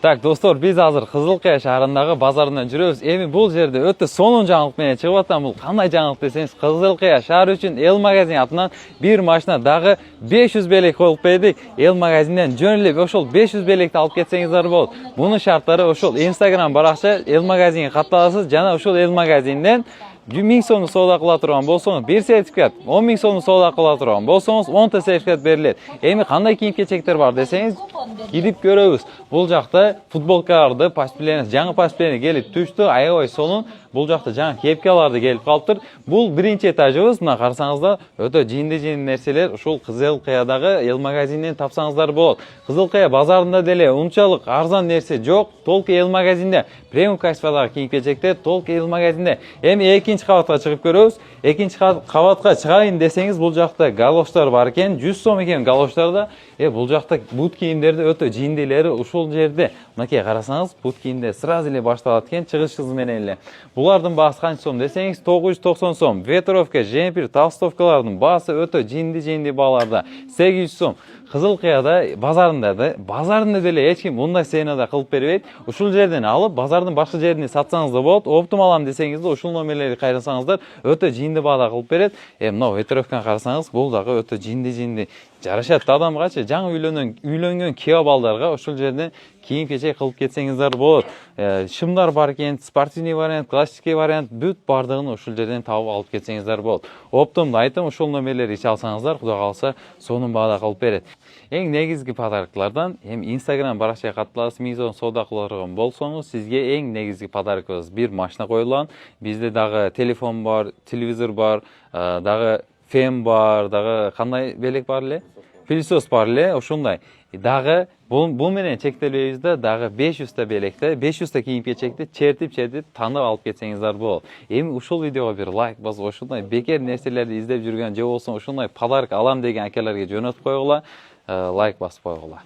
Так, достор, biz hazır Kızılkaya şahırındağı bazarından жүрөбүз. Эми бул жерде өтө сонун жаңылык менен чыгып атам. Бул кандай жаңылык десеңиз, Кызылкая шаар үчүн Эл магазин атынан бир машина дагы 500 белек коюп бердик. Эл магазинден жөн эле ошол 500 белекти алып кетсеңиздер болот. Бунун шарттары ошол Instagram баракча Эл магазинге катталасыз жана ошол Эл магазинден 1000 сомдук соода кыла турган болсоңуз 1 сертификат, 10 000 сомдук соода кыла турган болсоңуз 10 та сертификат берилет. Эми кандай кийим-кечектер бар десеңиз, кирип көрөбүз. Бул жакта футболкаларды, паспилерин, жаңы паспилерин келип түштү, аябай сонун. Бул жакта жаңы кепкаларды келип калыптыр. Бул биринчи этажыбыз. Мына карасаңыздар, өтө жиинди нерселер ушул Кызылкаядагы Эл магазинден тапсаңыздар болот. Кызылкая базарында деле унчалык арзан нерсе жок. Толку Эл магазинде премиум качестводагы кийим-кечектер толку Эл магазинде. Эми экинчи кабатка чыгып көрөбүз. Экинчи кабатка чыгайын десеңиз, бул жакта галоштор бар экен, 100 сом экен галоштарда. Бул жакта бут кийимдерди өтө жииндилери ушул жерде. Мынакей карасаңыз, бут кийимдер сразу эле башталат экен, чыгышыңыз менен эле. Булардын баасы канча сом десеңиз, 990 сом. Ветровка, жемпир, толстовкалардын баасы өтө жиинди бааларда. 800 сом. Кызылкаяда базарында деле эч ким мындай ценада кылып бербейт. Ушул жерден алып, базардын башка жерине сатсаңыз да болот. Оптум алам десеңиз да ушул номерлерди кайрасаңыздар өтө жиинди баада кылып берет. Мына ветровканы карасаңыз, бул дагы өтө жиинди. Жарашат адамгачы, жаңы үйлөнгөн кия балдарга ушул жерден кийим-кечек кылып кетсеңиздер болот. Шымдар бар экен, спортивный вариант, классический вариант, бүт бардыгын ушул жерден табып алып кетсеңиздер болот. Оптумду айттым, ушул номерлерди ич алсаңыздар, Кудай калса, сонун баада кылып берет. Эң негизги подароклордон эми Instagram баракчага катталасыз, 1000 сом соода кылган болсоңуз, сизге эң негизги подарокубуз бир машина коюлган. Бизде дагы телефон бар, телевизор бар, дагы фен бар, дагы кандай белек бар эле? Пылесос бар эле, ошондой. Дагы бул менен чектелбейбиз да, дагы 500 та белекте, 500 та кийим-кечекти чертип танып алып кетсеңиздер болот. Эми ушул видеого бир лайк басып, ошондой бекер нерселерди издеп жүргөн же болсо ошондой подарок алам деген акелерге жөнөтүп койгула, лайк басып койгула.